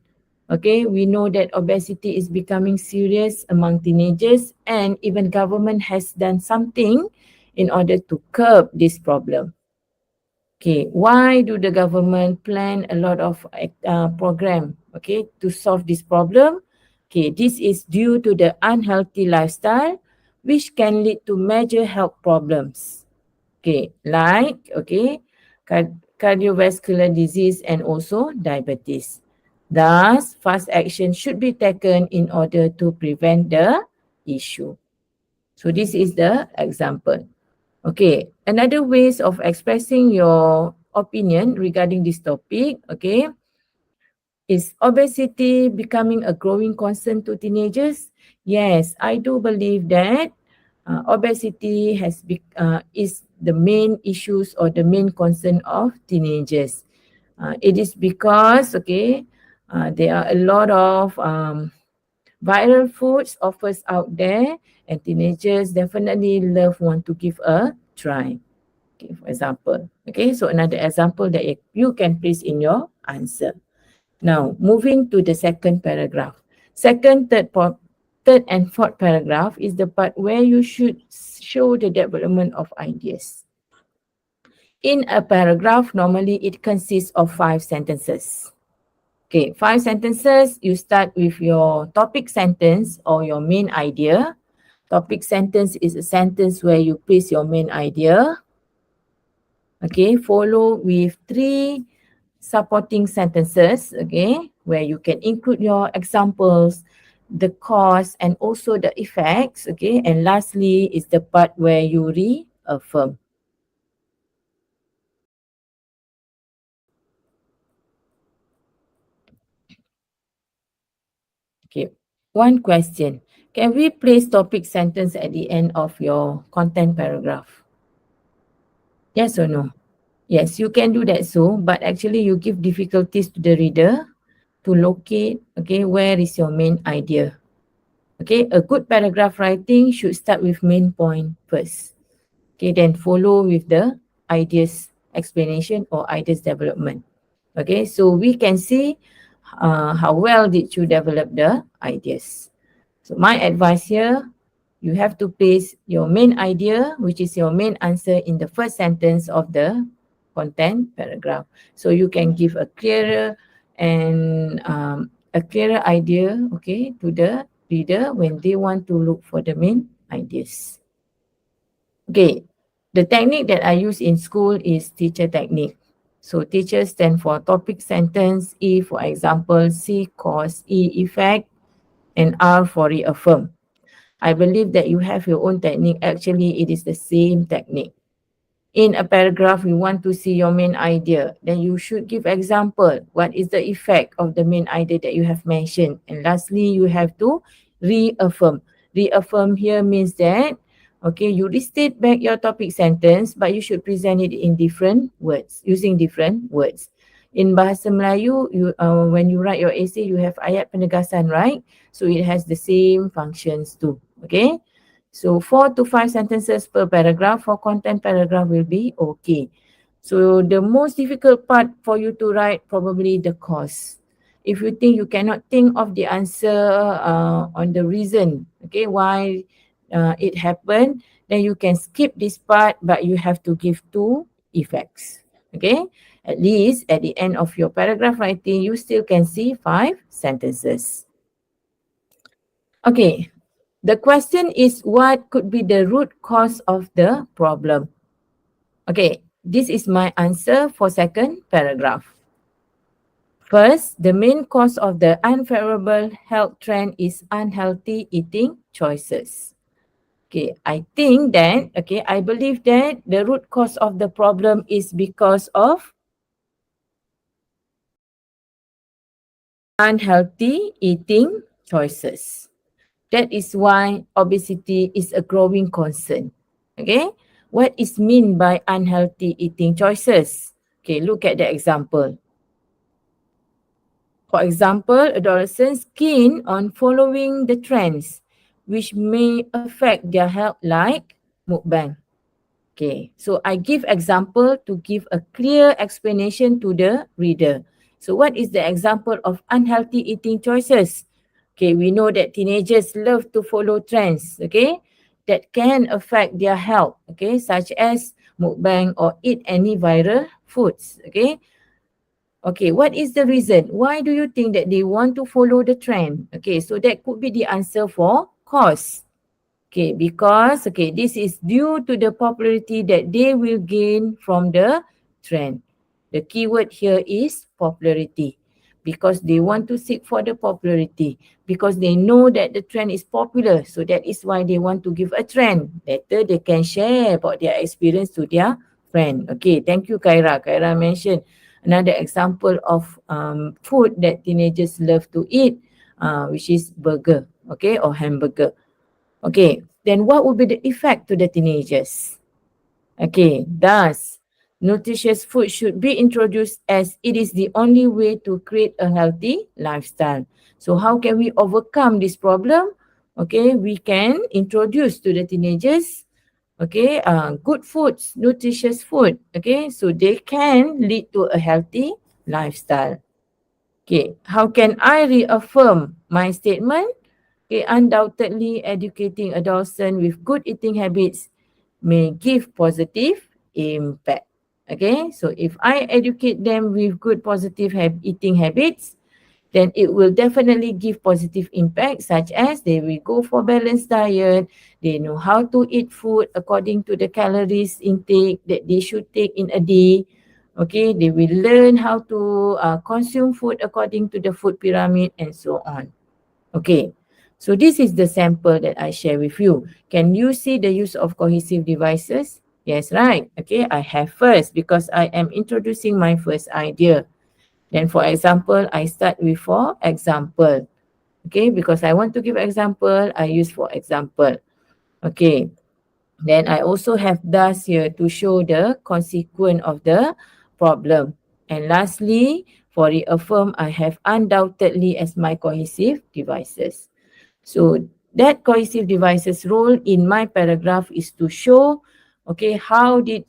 Okay, we know that obesity is becoming serious among teenagers, and even government has done something in order to curb this problem. Okay, why do the government plan a lot of program, okay, to solve this problem? Okay, this is due to the unhealthy lifestyle, which can lead to major health problems. Okay, like, okay, cardiovascular disease and also diabetes. Thus, fast action should be taken in order to prevent the issue. So this is the example. Okay, another ways of expressing your opinion regarding this topic, okay, is obesity becoming a growing concern to teenagers? Yes, I do believe that obesity is the main issues or the main concern of teenagers. It is because, okay, there are a lot of viral foods offers out there, and teenagers definitely want to give a try. Okay, for example. Okay, so another example that you can place in your answer. Now, moving to the second paragraph. Second, third and fourth paragraph is the part where you should show the development of ideas. In a paragraph, normally it consists of 5 sentences. Okay, 5 sentences, you start with your topic sentence or your main idea. Topic sentence is a sentence where you place your main idea. Okay, follow with 3 supporting sentences, okay, where you can include your examples, the cause, and also the effects, okay, and lastly is the part where you reaffirm. Okay, one question. Can we place topic sentence at the end of your content paragraph? Yes or no? Yes, you can do that so, but actually you give difficulties to the reader to locate, okay, where is your main idea. Okay, a good paragraph writing should start with main point first. Okay, then follow with the ideas explanation or ideas development. Okay, so we can see how well did you develop the ideas. So my advice here, you have to place your main idea, which is your main answer, in the first sentence of the content paragraph. So you can give a clearer and a clearer idea, okay, to the reader when they want to look for the main ideas. Okay, the technique that I use in school is teacher technique. So teacher stand for topic sentence, E for example, C cause, E effect, and R for reaffirm. I believe that you have your own technique. Actually, it is the same technique. In a paragraph, we want to see your main idea. Then you should give example. What is the effect of the main idea that you have mentioned? And lastly, you have to reaffirm. Reaffirm here means that, okay, you restate back your topic sentence, but you should present it in different words, using different words. In Bahasa Melayu, when you write your essay, you have ayat penegasan, right? So it has the same functions too, okay? So 4 to 5 sentences per paragraph for content paragraph will be okay. So the most difficult part for you to write probably the cause. If you think you cannot think of the answer on the reason, okay, why it happened, then you can skip this part, but you have to give 2 effects, okay? At least at the end of your paragraph writing, you still can see 5 sentences. Okay, the question is, what could be the root cause of the problem? Okay, this is my answer for second paragraph. First, the main cause of the unfavorable health trend is unhealthy eating choices. Okay, I think that, okay, I believe that the root cause of the problem is because of unhealthy eating choices. That is why obesity is a growing concern. Okay, what is mean by unhealthy eating choices? Okay, look at the example. For example, adolescents keen on following the trends which may affect their health like mukbang. Okay, so I give example to give a clear explanation to the reader. So what is the example of unhealthy eating choices? Okay, we know that teenagers love to follow trends, okay, that can affect their health, okay, such as mukbang or eat any viral foods, okay. Okay, what is the reason? Why do you think that they want to follow the trend? Okay, so that could be the answer for cost. Okay, because this is due to the popularity that they will gain from the trend. The keyword here is popularity because they want to seek for the popularity because they know that the trend is popular. So that is why they want to give a trend. Later they can share about their experience to their friend. Okay, thank you Kaira. Kaira mentioned another example of food that teenagers love to eat, which is burger, okay, or hamburger. Okay, then what would be the effect to the teenagers? Okay, thus, nutritious food should be introduced as it is the only way to create a healthy lifestyle. So how can we overcome this problem? Okay, we can introduce to the teenagers, okay, good foods, nutritious food, okay, so they can lead to a healthy lifestyle. Okay, how can I reaffirm my statement? Okay, undoubtedly educating adolescents with good eating habits may give positive impact. Okay, so if I educate them with good positive eating habits, then it will definitely give positive impact such as they will go for balanced diet, they know how to eat food according to the calories intake that they should take in a day. Okay, they will learn how to consume food according to the food pyramid and so on. Okay, so this is the sample that I share with you. Can you see the use of cohesive devices? Yes, right. Okay, I have first because I am introducing my first idea. Then for example, I start with for example. Okay, because I want to give example, I use for example. Okay, then I also have thus here to show the consequence of the problem. And lastly, for reaffirm, I have undoubtedly as my cohesive devices. So that cohesive devices role in my paragraph is to show, okay, how did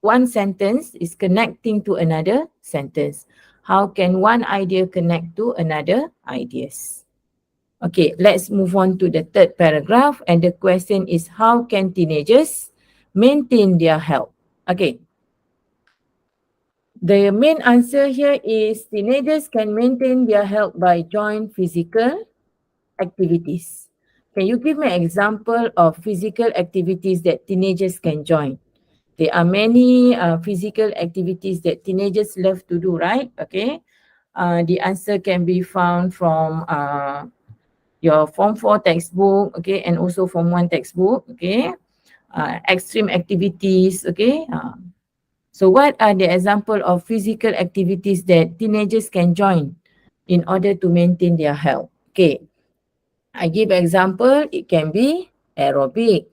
one sentence is connecting to another sentence. How can one idea connect to another ideas? Okay, let's move on to the third paragraph. And the question is, how can teenagers maintain their health? Okay, the main answer here is teenagers can maintain their health by joint physical activities. Can you give me an example of physical activities that teenagers can join? There are many physical activities that teenagers love to do, right? Okay. The answer can be found from your Form 4 textbook, okay, and also Form 1 textbook, okay. Extreme activities, okay. So what are the example of physical activities that teenagers can join in order to maintain their health? Okay. I give example, it can be aerobic,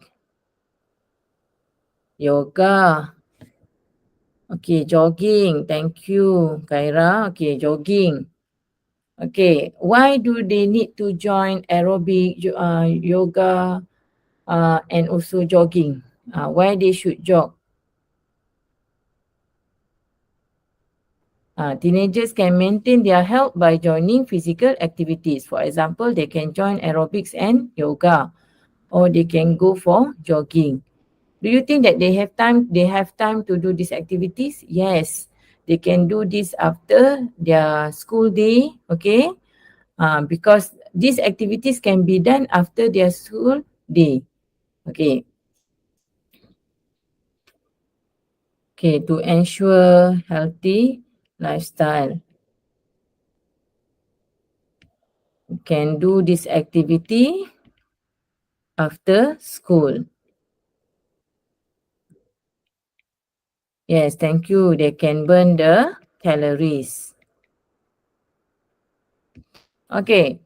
yoga, okay, jogging. Thank you, Kaira. Okay, jogging. Okay, why do they need to join aerobic, yoga, and also jogging? Why they should jog? Teenagers can maintain their health by joining physical activities. For example, they can join aerobics and yoga, or they can go for jogging. Do you think that they have time? They have time to do these activities? Yes, they can do this after their school day. Okay, because these activities can be done after their school day. Okay. Okay, to ensure healthy lifestyle. You can do this activity after school. Yes, thank you. They can burn the calories. Okay.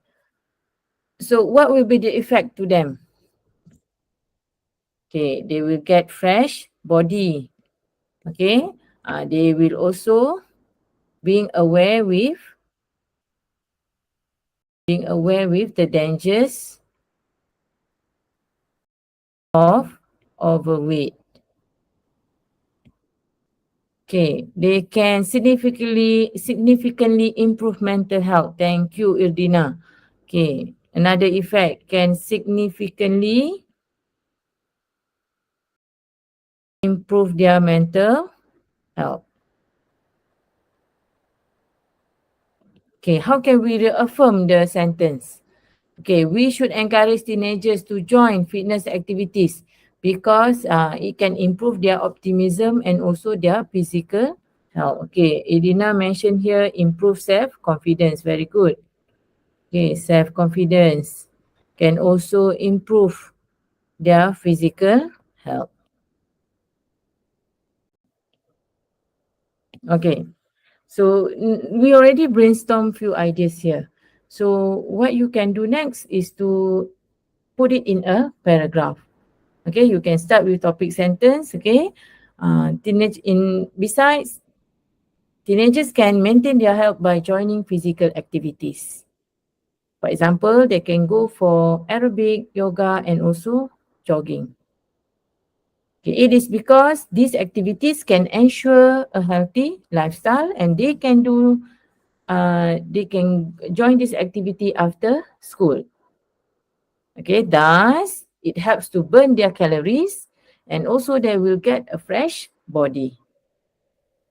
So what will be the effect to them? Okay, they will get fresh body. Okay. They will also being aware with the dangers of overweight. Okay, they can significantly improve mental health. Thank you, Irdina. Okay, another effect can significantly improve their mental health. Okay, how can we reaffirm the sentence? Okay, we should encourage teenagers to join fitness activities because it can improve their optimism and also their physical health. Okay, Edina mentioned here improve self-confidence. Very good. Okay, self-confidence can also improve their physical health. Okay, so we already brainstormed few ideas here. So what you can do next is to put it in a paragraph. Okay, you can start with topic sentence. Okay, besides, teenagers can maintain their health by joining physical activities. For example, they can go for aerobic, yoga, and also jogging. Okay, it is because these activities can ensure a healthy lifestyle, and they can join this activity after school. Okay, thus it helps to burn their calories, and also they will get a fresh body.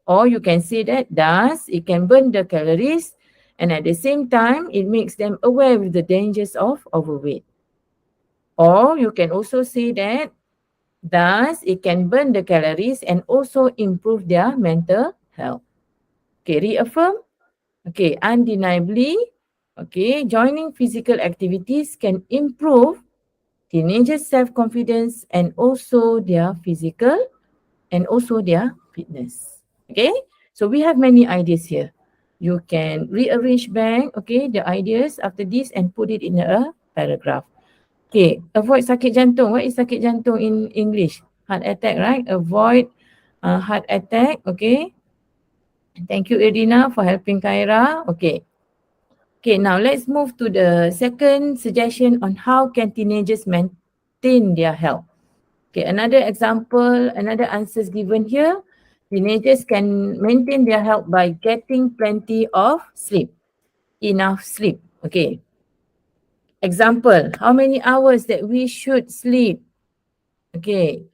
Or you can say that thus it can burn the calories, and at the same time it makes them aware of the dangers of overweight. Or you can also say that thus it can burn the calories and also improve their mental health. Okay, reaffirm. Okay, undeniably, okay, joining physical activities can improve teenagers' self-confidence and also their physical and also their fitness. Okay, so we have many ideas here. You can rearrange back, okay, the ideas after this and put it in a paragraph. Okay, avoid sakit jantung. What is sakit jantung in English? Heart attack, right? Avoid heart attack, okay. Thank you, Irina, for helping Kyra. Okay. Okay, now let's move to the second suggestion on how can teenagers maintain their health. Okay, another example, another answers given here. Teenagers can maintain their health by getting plenty of sleep, enough sleep. Okay. Example, how many hours that we should sleep? Okay,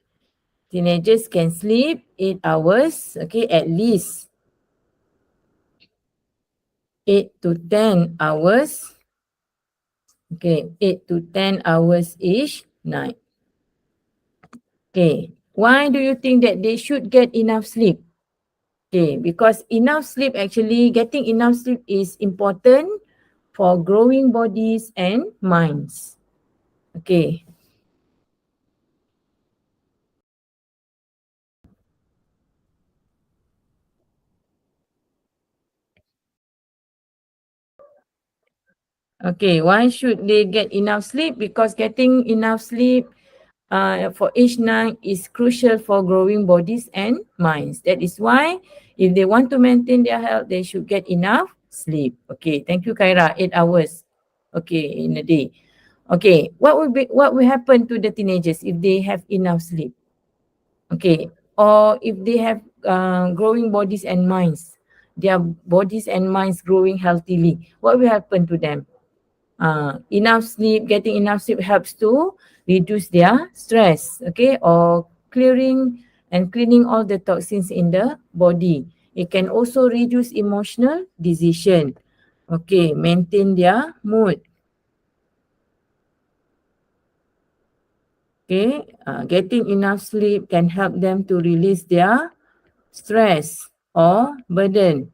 teenagers can sleep 8 hours, okay, at least 8 to 10 hours. Okay, 8 to 10 hours each night. Okay, why do you think that they should get enough sleep? Okay, because getting enough sleep is important for growing bodies and minds. Okay. Okay, why should they get enough sleep? Because getting enough sleep for each night is crucial for growing bodies and minds. That is why if they want to maintain their health, they should get enough sleep. Okay, thank you, Kyra. 8 hours. Okay, in a day. Okay, what will happen to the teenagers if they have enough sleep? Okay, or if they have growing bodies and minds, their bodies and minds growing healthily, what will happen to them? Getting enough sleep helps to reduce their stress, okay, or cleaning all the toxins in the body. It can also reduce emotional decision, okay, maintain their mood. Okay, getting enough sleep can help them to release their stress or burden.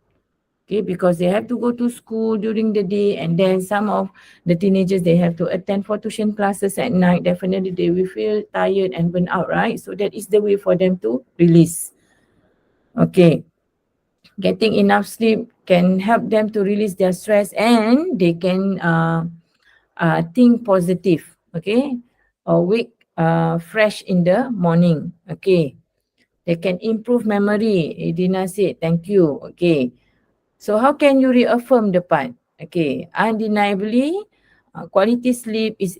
Okay, because they have to go to school during the day, and then some of the teenagers, they have to attend for tuition classes at night. Definitely they will feel tired and burn out, right? So that is the way for them to release. Okay, getting enough sleep can help them to release their stress, and they can think positive. Okay, or wake fresh in the morning. Okay, they can improve memory. Dina said, thank you. Okay, so how can you reaffirm the part? Okay, undeniably, quality sleep is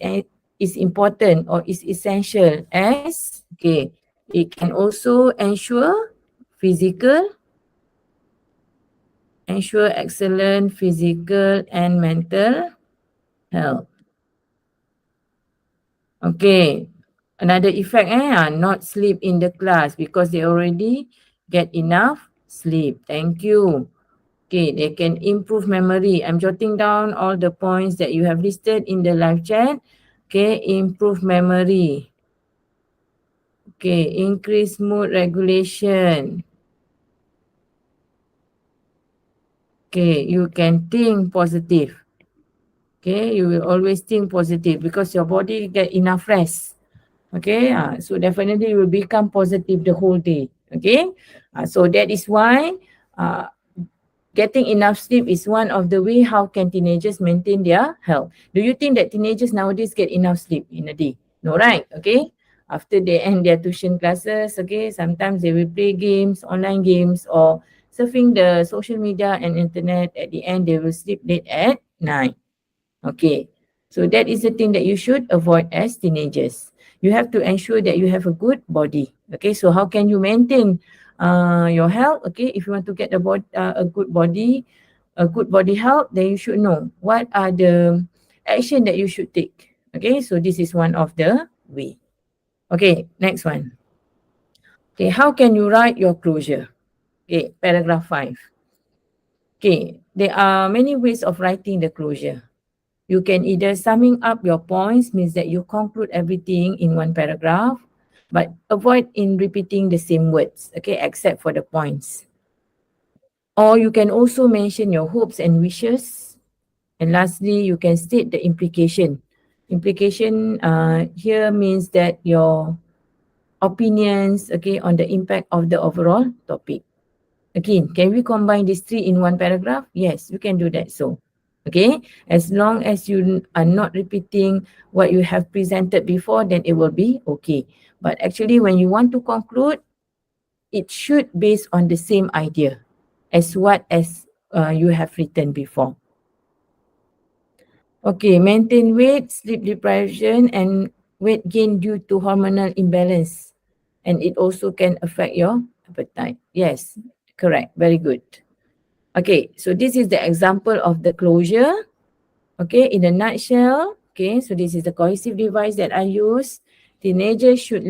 important or is essential, as it can also ensure excellent physical and mental health. Okay, another effect not sleep in the class because they already get enough sleep. Thank you. Okay, they can improve memory. I'm jotting down all the points that you have listed in the live chat. Okay, improve memory. Okay, increase mood regulation. Okay, you can think positive. Okay, you will always think positive because your body get enough rest. Okay, so definitely you will become positive the whole day. Okay, so that is why getting enough sleep is one of the way how can teenagers maintain their health. Do you think that teenagers nowadays get enough sleep in a day? No, right? Okay. After they end their tuition classes, okay, sometimes they will play games, online games, or surfing the social media and internet. At the end, they will sleep late at night. Okay. So that is the thing that you should avoid as teenagers. You have to ensure that you have a good body. Okay. So how can you maintain your health? Okay. If you want to get a good body health, then you should know what are the action that you should take. Okay. So this is one of the way. Okay. Next one. Okay. How can you write your closure? Okay. Paragraph 5. Okay. There are many ways of writing the closure. You can either summing up your points, means that you conclude everything in one paragraph, but avoid in repeating the same words, okay, except for the points. Or you can also mention your hopes and wishes. And lastly, you can state the implication. Implication here means that your opinions, okay, on the impact of the overall topic. Again, can we combine these three in one paragraph? Yes, we can do that so. Okay, as long as you are not repeating what you have presented before, then it will be okay. But actually, when you want to conclude, it should based on the same idea as what you have written before. Okay, maintain weight, sleep deprivation, and weight gain due to hormonal imbalance. And it also can affect your appetite. Yes, correct. Very good. Okay, so this is the example of the closure. Okay, in a nutshell, okay, so this is the cohesive device that I use. Teenagers should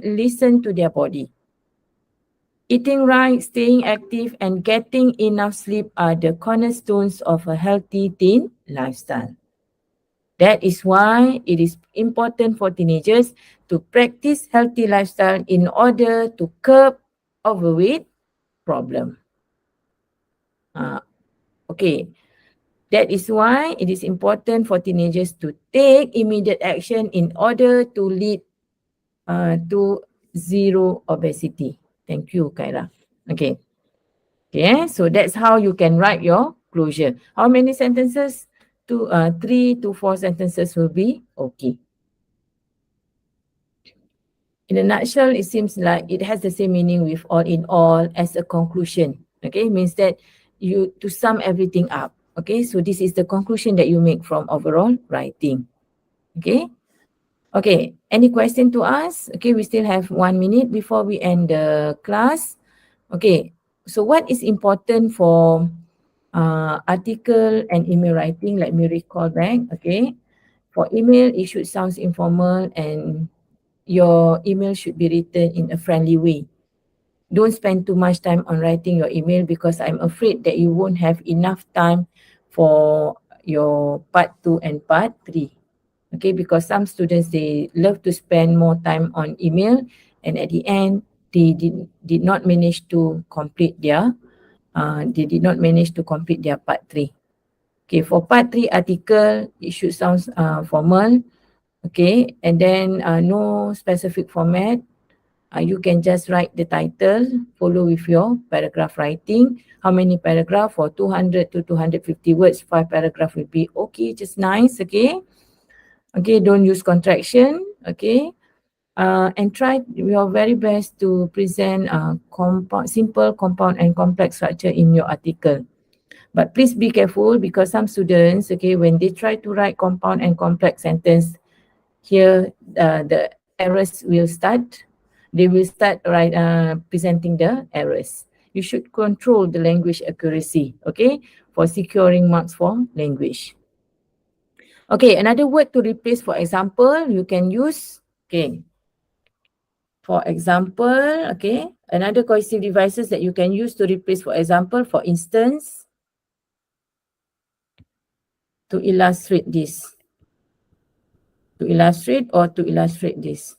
listen to their body. Eating right, staying active, and getting enough sleep are the cornerstones of a healthy teen lifestyle. That is why it is important for teenagers to practice healthy lifestyle in order to curb overweight problem. Okay, that is why it is important for teenagers to take immediate action in order to lead to zero obesity. Thank you, Kaira. Okay. Okay, so that's how you can write your closure. How many sentences? 3 to 4 sentences will be okay. In a nutshell, it seems like it has the same meaning with all in all as a conclusion. Okay, means that you to sum everything up. Okay, so this is the conclusion that you make from overall writing. Okay. Okay, any question to ask? Okay, we still have 1 minute before we end the class. Okay, so what is important for article and email writing? Let me recall back. Okay, for email, it should sound informal and your email should be written in a friendly way. Don't spend too much time on writing your email because I'm afraid that you won't have enough time for your part 2 and part 3. Okay, because some students, they love to spend more time on email and at the end, they did not manage to complete their they did not manage to complete their part 3. Okay, for part 3 article, it should sound formal. Okay, and then no specific format. You can just write the title, follow with your paragraph writing. How many paragraph? For 200 to 250 words, 5 paragraph will be okay, just nice, okay? Okay, don't use contraction, okay? And try your very best to present simple, compound and complex structure in your article. But please be careful because some students, okay, when they try to write compound and complex sentence, here the errors will start. They will start presenting the errors. You should control the language accuracy, okay, for securing marks for language. Okay, another word to replace, for example, you can use, okay, for example, okay, another cohesive devices that you can use to replace, for example, for instance, to illustrate this. To illustrate or to illustrate this.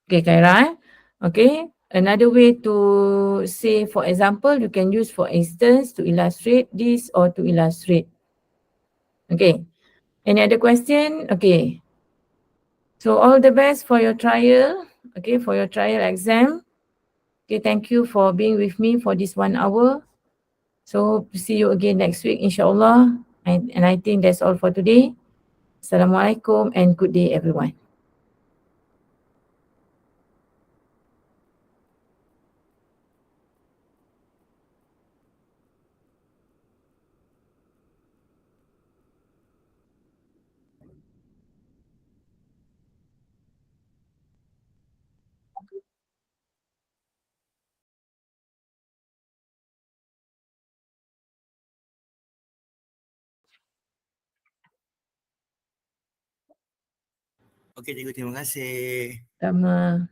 Okay, Khaira. Okay, another way to say, for example, you can use for instance to illustrate this or to illustrate. Okay, any other question? Okay, so all the best for your trial. Okay, for your trial exam. Okay, thank you for being with me for this 1 hour. So see you again next week, inshallah. And I think that's all for today. Assalamualaikum and good day, everyone.
Okey, cikgu, terima kasih.
Sama.